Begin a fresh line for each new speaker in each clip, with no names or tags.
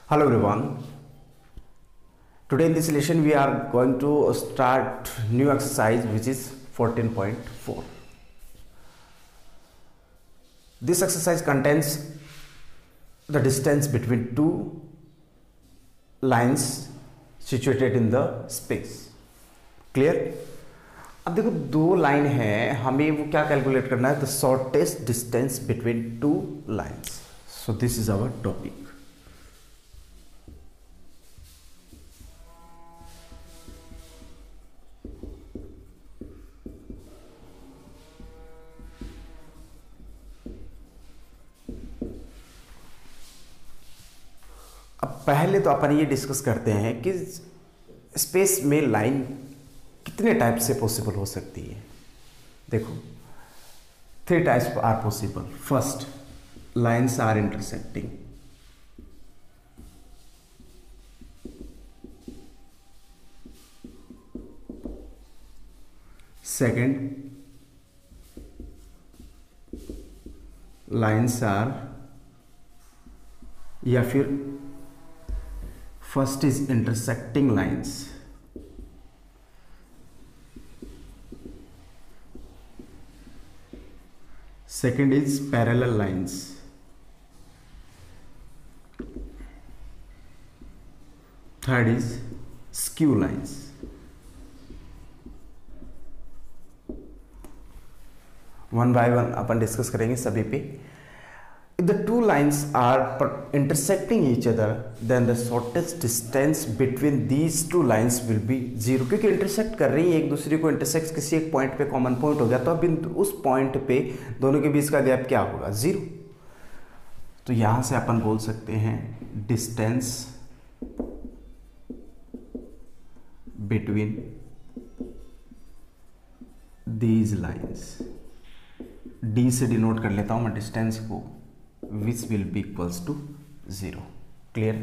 Hello everyone. Today in this lesson we are going to start new exercise which is 14.4. This exercise contains the distance between two lines situated in the space. Clear? अब देखो दो line है, हमें वो क्या calculate करना है, the shortest distance between two lines. So this is our topic. अब पहले तो अपन ये डिस्कस करते हैं कि स्पेस में लाइन कितने टाइप से पॉसिबल हो सकती है. देखो 3 types are possible. First, lines are intersecting. Second, lines are, या फिर first is intersecting lines. Second is parallel lines. Third is skew lines. One by one अपन डिस्कस करेंगे सभी पे. If the two lines are intersecting each other, then the shortest distance between these two lines will be 0. क्योंकि intersect कर रही है एक दूसरे को, इंटरसेक्ट किसी एक पॉइंट पे कॉमन पॉइंट हो गया, तो अब उस पॉइंट पे दोनों के बीच का गैप क्या होगा, 0. तो यहां से अपन बोल सकते हैं distance between these lines. D से डिनोट कर लेता हूं मैं डिस्टेंस को, which will be equals to 0. Clear?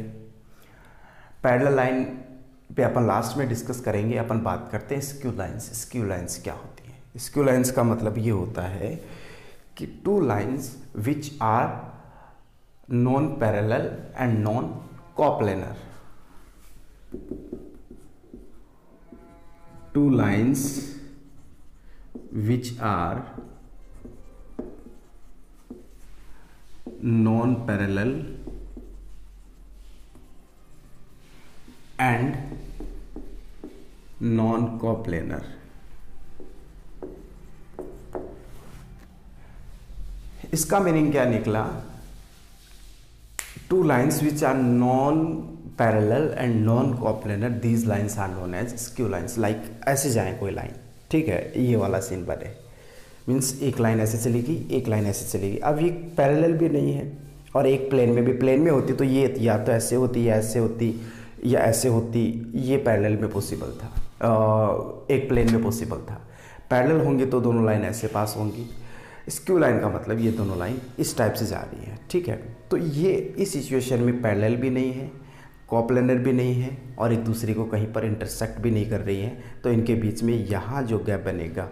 Parallel line पे अपन लास्ट में डिस्कस करेंगे. अपन बात करते हैं स्क्यू लाइन्स. स्क्यू लाइन्स क्या होती है? स्क्यू लाइन्स का मतलब ये होता है कि two lines which are non parallel and non coplanar. Two lines which are non-parallel and non-coplanar. इसका मीनिंग क्या निकला? Two lines which are non parallel and non coplanar, these lines are known as skew lines. Like ऐसे जाए कोई line, ठीक है, ये वाला सीन बने, मीन्स एक लाइन ऐसे चलेगी, एक लाइन ऐसे चलेगी. अब ये पैरेलल भी नहीं है और एक प्लेन में भी, प्लेन में होती तो ये या तो ऐसे होती या ऐसे होती या ऐसे होती, ये पैरेलल में पॉसिबल था, एक प्लेन में पॉसिबल था. पैरेलल होंगे तो दोनों लाइन ऐसे पास होंगी. स्क्यू लाइन का मतलब ये दोनों लाइन इस टाइप से जा रही है, ठीक है. तो ये इस सिचुएशन में पैरेलल भी नहीं है, कोप्लेनर भी नहीं है, और एक दूसरे को कहीं पर इंटरसेक्ट भी नहीं कर रही है. तो इनके बीच में यहाँ जो गैप बनेगा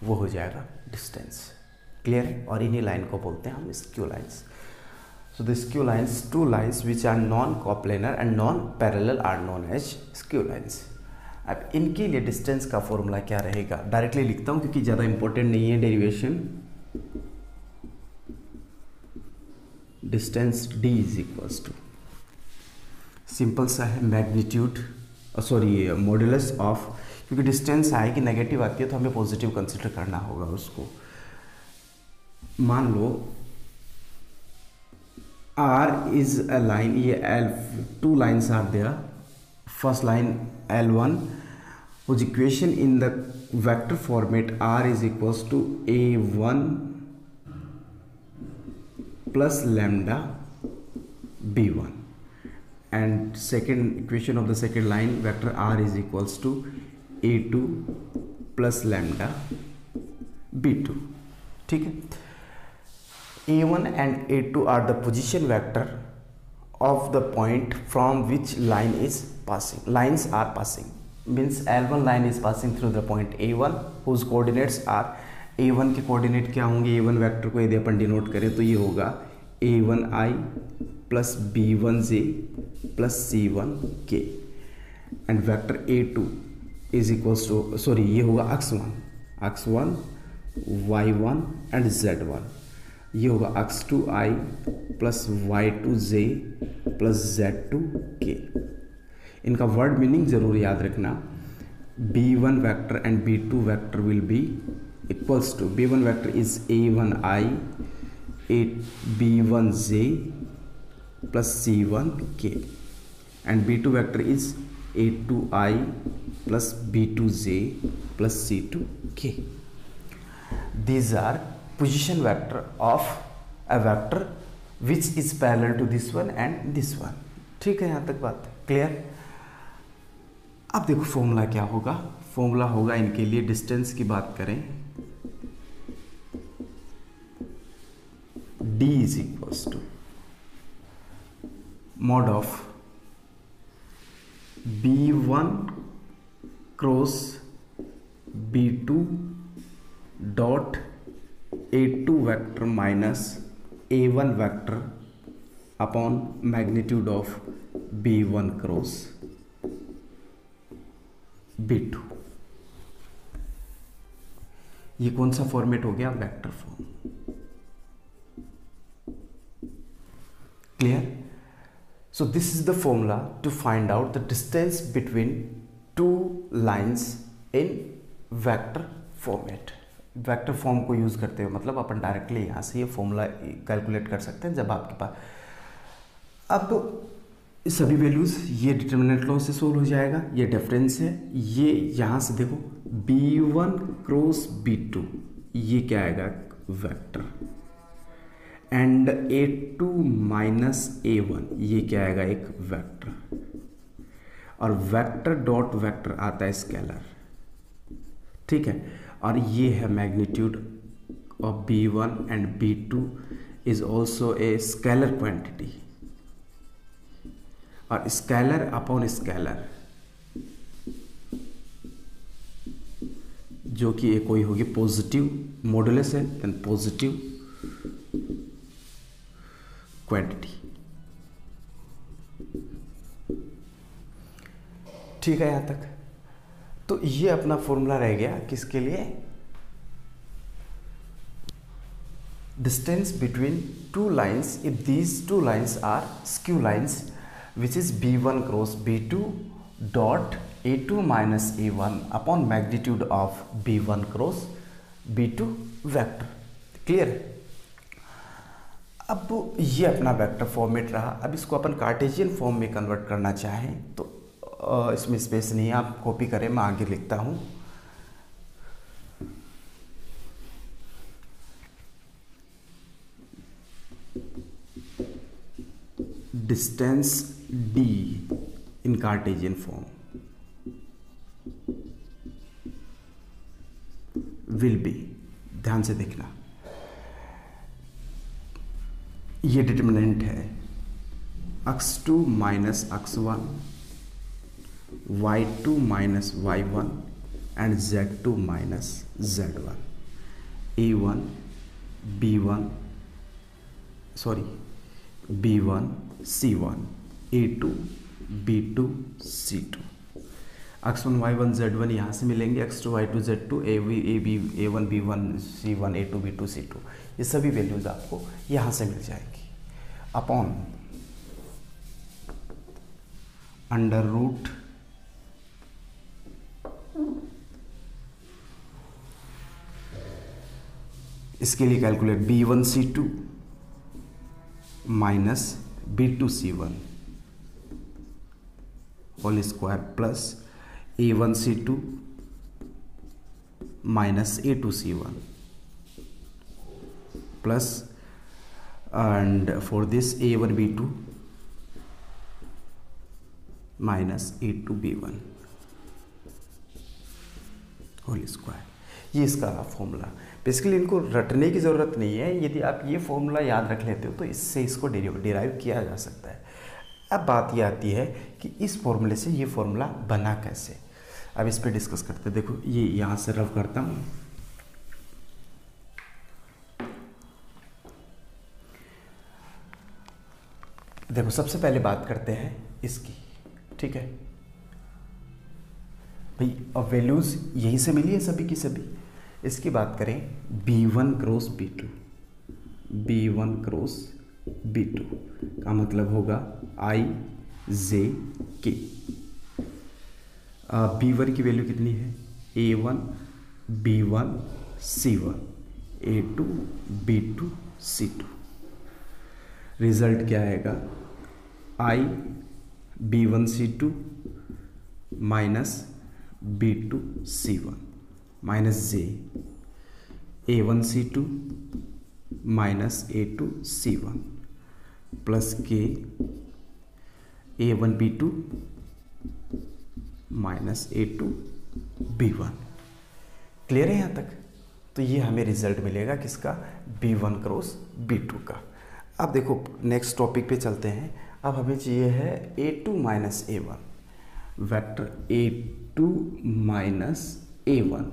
वो हो जाएगा डिस्टेंस. क्लियर है? और इन्हीं लाइन को बोलते हैं हम skew lines. So the skew lines, two lines which are non coplanar and non parallel are known as skew lines. अब इनके लिए डिस्टेंस का फॉर्मूला क्या रहेगा, डायरेक्टली लिखता हूं क्योंकि ज़्यादा इंपॉर्टेंट नहीं है derivation. Distance D is equals to, simple सा है, मैग्नीट्यूड सॉरी मॉड्यूलस ऑफ, क्योंकि डिस्टेंस आएगी नेगेटिव आती है तो हमें पॉजिटिव कंसिडर करना होगा उसको. मान लो R इज अ लाइन, ये L, two lines are there. First line L1 whose equation in the vector format R is equals to A1 plus lambda B1, and second equation of the second line vector R is equals to A2 plus lambda B2. ठीक है. A1 and A2 are the position vector of the point from which line is passing. Lines are passing, means L1 line is passing through the point A1 whose coordinates are A1 के coordinate क्या होंगे, A1 vector को यदि अपन denote करें तो ये होगा A1i plus b1j plus c1k and vector a2 is equals to, sorry ये होगा x1 y1 एंड z1, ये होगा x2i plus y2j plus z2k। इनका वर्ड मीनिंग जरूर याद रखना। b1 vector and b2 vector will be equals to, b1 vector is a1i b1j plus c1k and b2 vector is a2i plus b2j plus c2k. These are position vector of a vector which is parallel to this one and this one. ठीक है, यहाँ तक बात clear. अब देखो formula क्या होगा। Formula होगा इनके लिए, डिस्टेंस की बात करें, d is equals to mod of b1 cross b2 dot a2 vector minus a1 vector upon magnitude of b1 cross b2। ये कौन सा फॉर्मेट हो गया? Vector form. Clear? So this is the formula to find out the distance between two lines in vector format. Vector form को use करते हुए मतलब अपन directly यहाँ से ये फॉर्मूला कैलकुलेट कर सकते हैं जब आपके पास, अब सभी वैल्यूज़ ये डिटर्मिनेंट लॉ से सोल्व हो जाएगा। ये डिफरेंस है, ये यहाँ से देखो b1 क्रॉस b2, ये क्या आएगा? Vector. And a2 minus a1, ये क्या आएगा? एक वेक्टर। और वेक्टर डॉट वेक्टर आता है स्केलर, ठीक है। और ये है magnitude of b1 and b2 is also a scalar quantity. और स्केलर अपॉन स्केलर जो कि एक कोई होगी पॉजिटिव मॉडुलस है एंड पॉजिटिव क्वांटिटी, ठीक है यहाँ तक। तो ये अपना फॉर्मूला रह गया किसके लिए? Distance between two lines if these two lines are skew lines which is b1 cross b2 dot a2 minus a1 upon magnitude of b1 cross b2 vector. Clear है? अब ये अपना वेक्टर फॉर्मेट रहा। अब इसको अपन कार्टेशियन फॉर्म में convert करना चाहें तो इसमें स्पेस नहीं है, आप कॉपी करें, मैं आगे लिखता हूँ। Distance d in Cartesian form will be, ध्यान से देखना, ये डिटर्मिनेंट है x2 minus x1 y2 minus y1 and z2 minus z1, a1 b1 b1 c1 a2 b2 c2, x1 y1 z1 यहाँ से मिलेंगे, x2 y2 z2 a1 b1 c1 a2 b2 c2, ये सभी वैल्यूज आपको यहाँ से मिल जाएंगी अपॉन अंडर रूट इसके लिए calculate b1 c2 minus b2 c1 whole square plus a1 c2 minus a2 c1 plus and for this a1 b2 minus a2 b1 whole square. ये इसका फॉर्मूला, बेसिकली इनको रटने की ज़रूरत नहीं है, यदि आप ये फॉर्मूला याद रख लेते हो तो इससे इसको डिराइव किया जा सकता है। अब बात ये आती है कि इस फॉर्मूले से ये फॉर्मूला बना कैसे, अब इस पर डिस्कस करते हैं। देखो ये यहाँ से रफ करता हूँ, देखो सबसे पहले बात करते हैं इसकी, ठीक है भाई, अब वैल्यूज़ यही से मिली है सभी की सभी। इसकी बात करें B1 cross B2, B1 cross B2 का मतलब होगा I J K। B1 की वैल्यू कितनी है, A1 B1 C1, A2 B2 C2। Result क्या आएगा, I B1 C2 minus B2 C1 minus J A1 C2 minus A2 C1 plus K A1 B2 minus A2 B1। Clear है यहाँ तक? तो ये हमें रिजल्ट मिलेगा किसका, B1 क्रॉस B2 का। अब देखो नेक्स्ट टॉपिक पे चलते हैं। अब हमें चाहिए है A2 minus A1, vector A2 minus A1,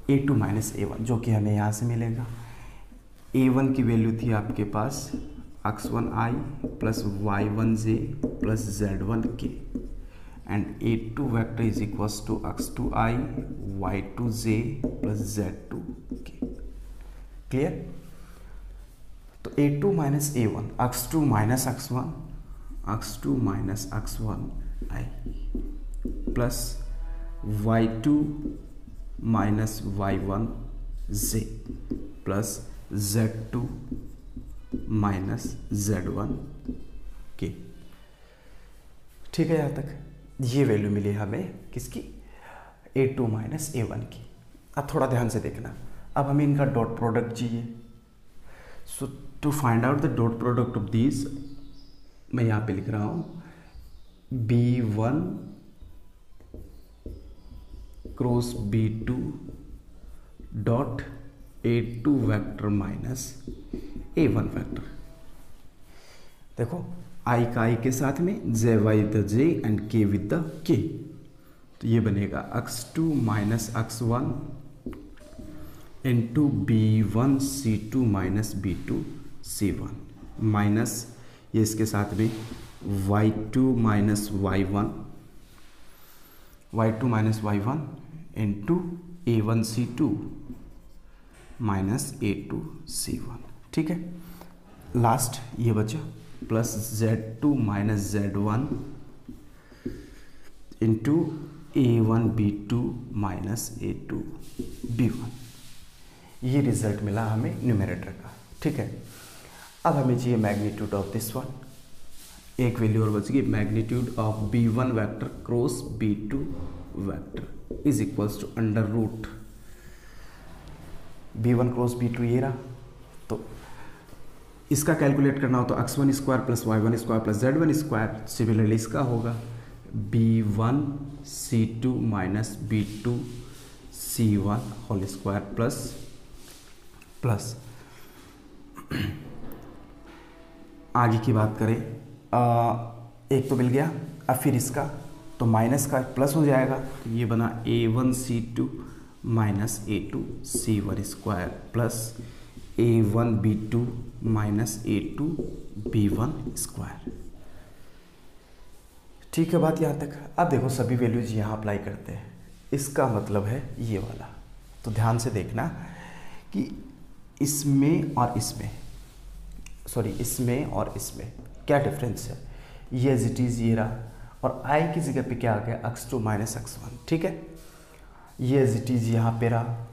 A2 minus A1 जो कि हमें यहाँ से मिलेगा। A1 की वैल्यू थी आपके पास x1i plus y1j plus z1k and A2 vector is equals to x2i y2j plus z2k। Clear? तो A2 minus A1, x2 minus x1, x2 minus x1i plus y2 minus y1j plus z2 minus z1k। ठीक है यहाँ तक? ये value मिली हमें किसकी, A2 minus A1 की। अब थोड़ा ध्यान से देखना, अब हमें इनका डॉट प्रोडक्ट चाहिए। So to find out the dot product of this, मैं यहाँ पे लिख रहा हूँ B1 cross B2 dot A2 vector minus A1 vector. देखो I का I के साथ में J with the J and K with the K, तो ये बनेगा x2 minus x1 into B1 C2 minus B2 C1 minus ये इसके साथ में y2 minus y1, y2 minus y1 into A1 C2 minus A2 C1। ठीक है, last ये बचा plus Z2 minus Z1 into A1 B2 minus A2 B1। ये result मिला हमें न्यूमरेटर का। ठीक है, अब हमें चाहिए मैग्नीट्यूड ऑफ दिस वन। एक वैल्यू और बच गई, magnitude of B1 vector cross B2 vector is equals to under root B1 cross B2 ये रहा। तो इसका कैलकुलेट करना हो तो x1 square plus y1 square plus z1 square, similarly इसका होगा B1 C2 minus B2 C1 whole square plus आगे की बात करें, एक तो मिल गया, अब फिर इसका तो माइनस का प्लस हो जाएगा, तो ये बना A1 C2 minus A2 C1 square plus A1 B2 minus A2 B1 square. ठीक है बात यहाँ तक। अब देखो सभी वैल्यूज यहाँ अप्लाई करते हैं, इसका मतलब है ये वाला। तो ध्यान से देखना कि इसमें और इसमें, सॉरी इसमें और इसमें क्या डिफरेंस है। ये एज इट इज़ ये रहा, और I की जगह पे क्या आ गया x2 माइनस x1। ठीक है, ये एज इट इज़ यहाँ पे रहा,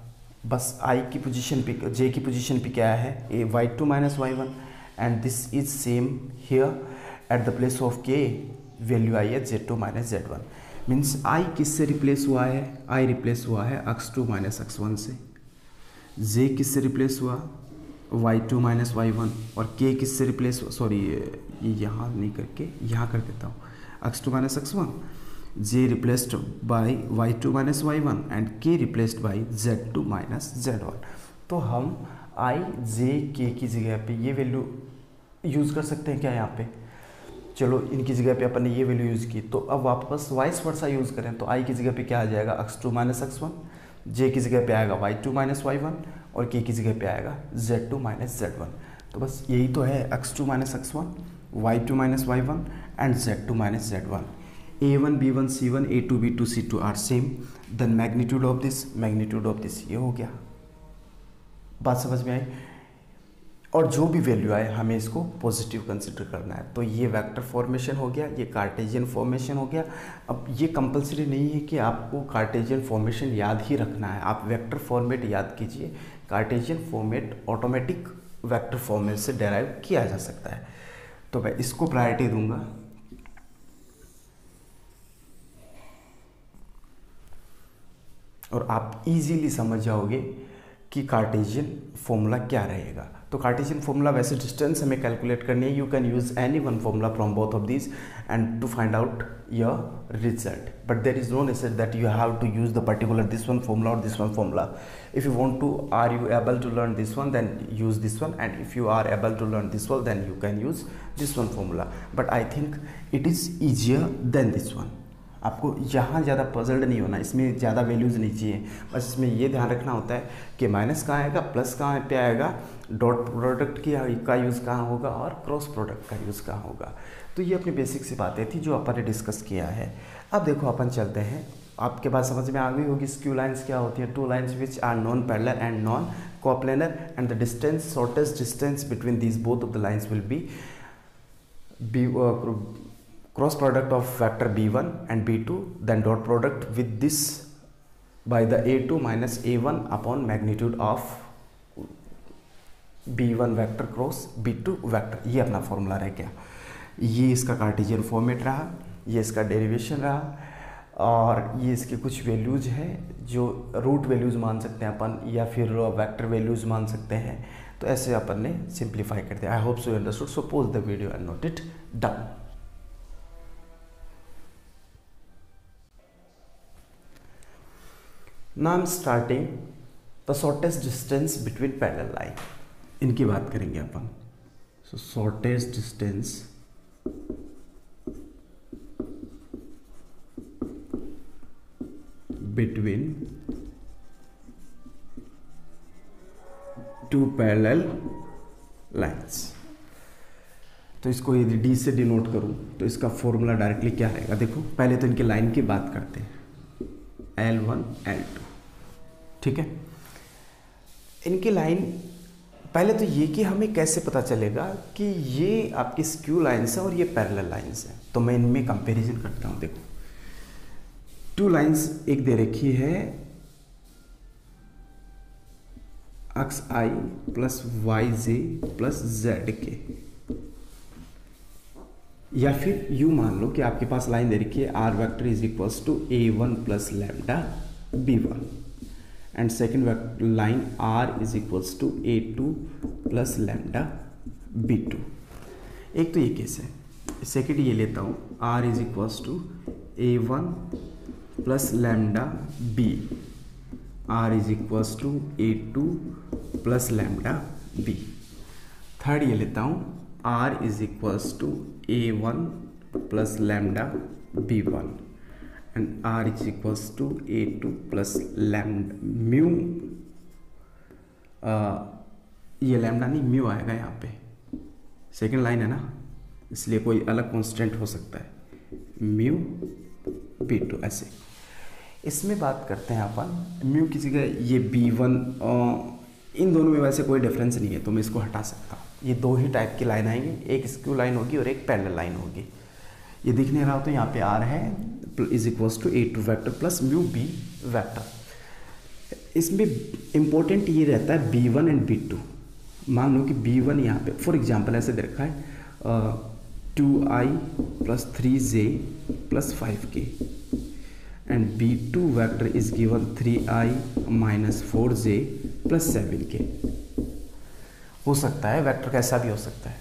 बस I की पोजीशन पे, J की पोजीशन पे क्या है y2 minus y1 and this is same here at the place of K value I है Z2 minus Z1। Means I किससे रिप्लेस हुआ है, I रिप्लेस हुआ है x2 माइनस x1 से, J किससे रिप्लेस हुआ y2 माइनस y1, और K किससे रिप्लेस हुआ, सॉरी ये यहाँ नहीं करके यहाँ कर देता हूँ, x2 minus x1, J replaced by y2 minus y1 and K replaced by Z2 minus Z1। तो हम I J K की जगह पे ये वैल्यू यूज़ कर सकते हैं क्या यहाँ पे। चलो इनकी जगह पे अपन ने ये वैल्यू यूज़ की, तो अब वापस वाइस वर्सा यूज़ करें तो I की जगह पे क्या आ जाएगा x2 माइनस x1, J की जगह पे आएगा y2 माइनस y1 और K की जगह पे आएगा Z2 माइनस Z1। तो बस यही तो है, x2 minus x1, y2 minus y1 and z2 minus z1. a1 b1 c1 a2 b2 c2 are same. Then magnitude of this ये हो गया. बात समझ में आई. और जो भी वैल्यू आए हमें इसको पॉजिटिव कंसिडर करना है. तो ये वेक्टर फॉर्मेशन हो गया, ये कार्टेशियन फॉर्मेशन हो गया. अब ये कंपलसरी नहीं है कि आपको कार्टेशियन फॉर्मेशन याद ही रखना है, आप वेक्टर फॉर्मेट याद कीजिए. Cartesian format automatic vector format से डेराइव किया जा सकता है. तो मैं इसको प्रायोरिटी दूंगा. और आप इजीली समझ जाओगे कि कार्टेशियन फॉर्मूला क्या रहेगा. तो कार्टेशियन फॉर्मूला वैसे डिस्टेंस हमें कैलकुलेट करनी है. You can use any one formula from both of this and to find out your result, but there is no necessary that you have to use the particular this one formula और this one formula. If you want to, are you able to learn this one, then use this one, and if you are able to learn this one, then you can use this one formula. But I think it is easier than this one. आपको यहाँ ज़्यादा puzzled नहीं होना, इसमें ज़्यादा values नहीं चाहिए. बस इसमें ये ध्यान रखना होता है कि माइनस कहाँ आएगा, प्लस कहाँ पे आएगा, डॉट प्रोडक्ट का यूज़ कहाँ होगा और क्रॉस प्रोडक्ट का यूज़ कहाँ होगा. तो ये अपनी बेसिक सी बातें थी जो अपन ने डिस्कस किया है. अब देखो अपन चलते हैं. आपके बात समझ में आ गई होगी स्क्यू लाइन्स क्या होती है. Two lines which are non parallel and non coplanar and the distance, shortest distance between these both of the lines will be cross product of vector b1 and b2, then dot product with this by the a2 minus a1 upon magnitude of b1 vector cross b2 vector. ये अपना formula रह गया. ये इसका Cartesian format रहा, ये इसका derivation रहा, और ये इसके कुछ वैल्यूज हैं जो रूट वैल्यूज मान सकते हैं अपन, या फिर वेक्टर वैल्यूज मान सकते हैं. तो ऐसे अपन ने सिंप्लीफाई कर दिया. I hope so you understood. So pause the video and note it down. Now I'm starting the shortest distance between parallel line. इनकी बात करेंगे अपन. So shortest distance between two parallel lines. तो इसको यदि D से denote करूं तो इसका फॉर्मूला डायरेक्टली क्या रहेगा. देखो पहले तो इनके लाइन की बात करते हैं. L1 L2, ठीक है. इनकी लाइन, पहले तो ये कि हमें कैसे पता चलेगा कि ये आपकी स्क्यू लाइन्स है और ये पैरेलल लाइन्स है. तो मैं इनमें कंपैरिजन करता हूँ. देखो टू लाइन्स एक दे रखी है एक्स आई प्लस वाई जे प्लस जेड के, या फिर यू मान लो कि आपके पास लाइन दे रखी है R vector is equals to a1 plus lambda b1 and second line R is equals to a2 plus lambda b2. एक तो ये केस है. सेकेंड ये लेता हूँ r is equals to a1 plus lambda b, r is equals to a2 plus lambda b. Third ये लेता हूँ R is equals to A1 plus lambda B1 and R is equals to A2 plus lambda mu. ये lambda नहीं mu आएगा यहाँ पे. Second line है ना, इसलिए कोई अलग कांस्टेंट हो सकता है. म्यू B2 ऐसे. इसमें बात करते हैं अपन म्यू की जगह ये B1. इन दोनों में वैसे कोई डिफरेंस नहीं है तो मैं इसको हटा सकता हूँ. ये दो ही टाइप की लाइन आएंगी, एक स्क्यू लाइन होगी और एक पैरेलल लाइन होगी. ये दिखने रहा हो तो यहाँ पे आर है is equals to a2 vector plus mu b vector. इसमें इम्पोर्टेंट ये रहता है b1 एंड b2. मान लो कि b1 यहाँ पे फॉर एग्जांपल ऐसे दे रखा है 2i plus 3j plus 5k and b2 vector is given 3i minus 4j plus 7k. हो सकता है वेक्टर कैसा भी हो सकता है.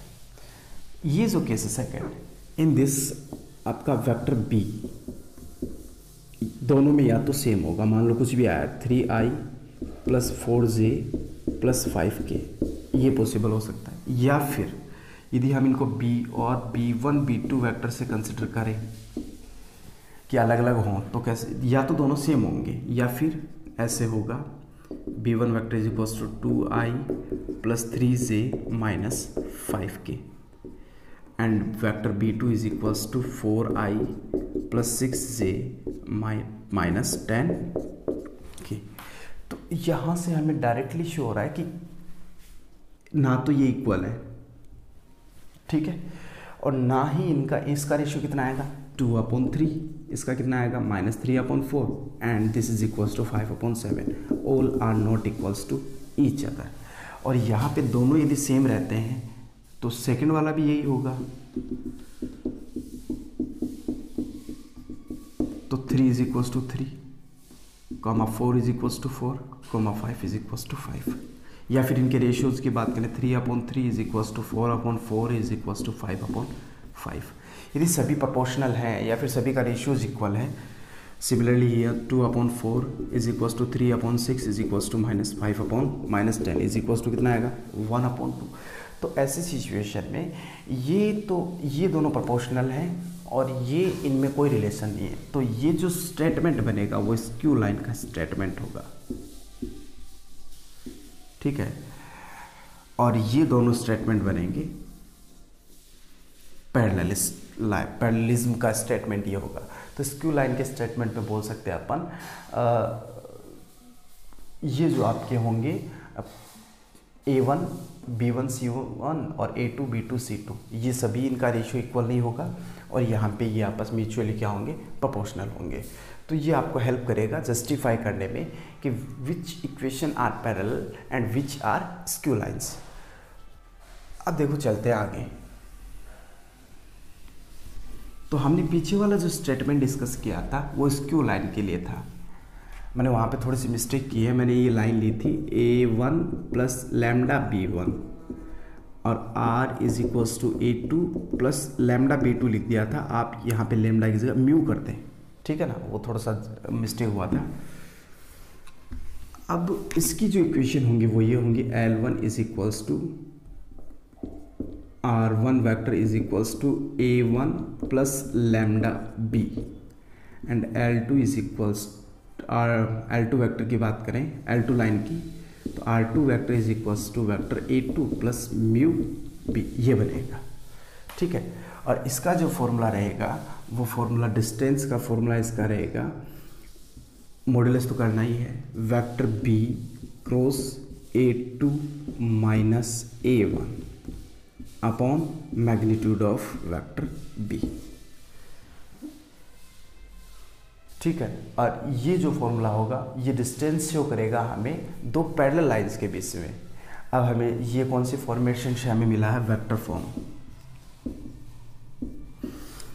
ये जो केस है सेकेंड, इन दिस आपका वेक्टर b दोनों में या तो सेम होगा. मान लो कुछ भी आया 3i plus 4j plus 5k, ये पॉसिबल हो सकता है. या फिर यदि हम इनको b और b1 b2 वेक्टर से कंसिडर करें कि अलग अलग हों तो कैसे, या तो दोनों सेम होंगे या फिर ऐसे होगा b1 vector is equals to 2i plus 3j minus 5k and vector b2 is equals to 4i plus 6j minus 10k। तो यहाँ से हमें डायरेक्टली शो हो रहा है कि ना तो ये इक्वल है, ठीक है, और ना ही इनका इसका रेशियो कितना आएगा 2/3, इसका कितना आएगा -3/4 and this is equals to 5/7। All are not equals to each other. और यहाँ पे दोनों यदि सेम रहते हैं तो सेकंड वाला भी यही होगा। तो 3 is equals to 3, 4 is equals to 4, 5 is equals to 5। या फिर इनके रेशियोज़ की बात करें 3/3 is equals to 4/4 is equals to 5/5। यदि सभी प्रोपोर्शनल हैं या फिर सभी का रेशियोज इक्वल है, similarly here 2/4 is equals to 3/6 is equals to -5/10 is equals to कितना आएगा 1/2। तो ऐसी सिचुएशन में ये दोनों प्रोपोर्शनल हैं और ये इनमें कोई रिलेशन नहीं है, तो ये जो स्टेटमेंट बनेगा वो स्क्यू लाइन का स्टेटमेंट होगा, ठीक है। और ये दोनों स्टेटमेंट बनेंगे पैरेललिज्म का स्टेटमेंट ये होगा। तो स्क्यू लाइन के स्टेटमेंट में बोल सकते हैं अपन ये जो आपके होंगे A1 B1 C1 और A2 B2 C2, ये सभी इनका रेशियो इक्वल नहीं होगा और यहाँ पे ये आपस म्यूचुअली क्या होंगे प्रोपोर्शनल होंगे। तो ये आपको हेल्प करेगा जस्टिफाई करने में कि which equation are parallel and which are skew lines. अब देखो चलते हैं आगे। तो हमने पीछे वाला जो स्टेटमेंट डिस्कस किया था वो स्क्यू लाइन के लिए था। मैंने वहाँ पे थोड़ी सी मिस्टेक की है, मैंने ये लाइन ली थी A1 प्लस लैम्डा B1 और R is equals to A2 plus lambda B2 लिख दिया था। आप यहाँ पे लैम्डा की जगह म्यू करते हैं, ठीक है ना, वो थोड़ा सा मिस्टेक हुआ था। अब इसकी जो इक्वेशन होंगी वो ये होंगी L1 is equals to R1 vector is equals to A1 plus lambda B and L2 is equals L2 vector की बात करें L2 लाइन की, तो R2 vector is equals to vector A2 plus mu B, ये बनेगा, ठीक है। और इसका जो फॉर्मूला रहेगा वो फॉर्मूला डिस्टेंस का फॉर्मूला इसका रहेगा, मॉडुलस तो करना ही है, vector B cross A2 minus A1 upon magnitude of vector B, ठीक है। और ये जो फॉर्मूला होगा ये डिस्टेंस शो करेगा हमें दो पैरेलल लाइंस के बीच में। अब हमें ये कौन सी फॉर्मेशन से हमें मिला है, vector form,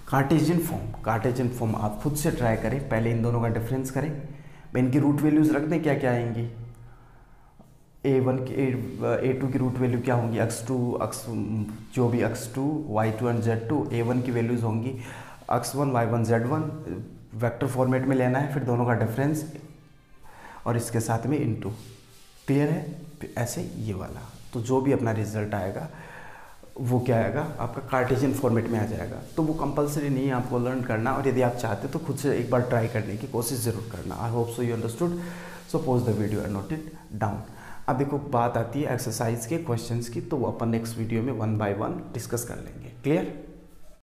Cartesian form. Cartesian form आप खुद से ट्राई करें, पहले इन दोनों का डिफरेंस करें, इनकी रूट वैल्यूज रख दें, क्या क्या आएंगी। A1 की A2 की रूट वैल्यू क्या होंगी, x2 जो भी x2 y2 and z2, A1 की वैल्यूज होंगी x1 y1 z1, vector format में लेना है, फिर दोनों का डिफरेंस और इसके साथ में इनटू, क्लियर है। फिर ऐसे ये वाला, तो जो भी अपना रिजल्ट आएगा वो क्या आएगा, आपका कार्टेशियन फॉर्मेट में आ जाएगा। तो वो कंपलसरी नहीं है आपको लर्न करना, और यदि आप चाहते तो खुद से एक बार ट्राई करने की कोशिश ज़रूर करना। I hope so you understood, so pause the video and note it down. अब देखो बात आती है एक्सरसाइज के क्वेश्चंस की, तो वो अपन नेक्स्ट वीडियो में 1 बाय 1 डिस्कस कर लेंगे, क्लियर।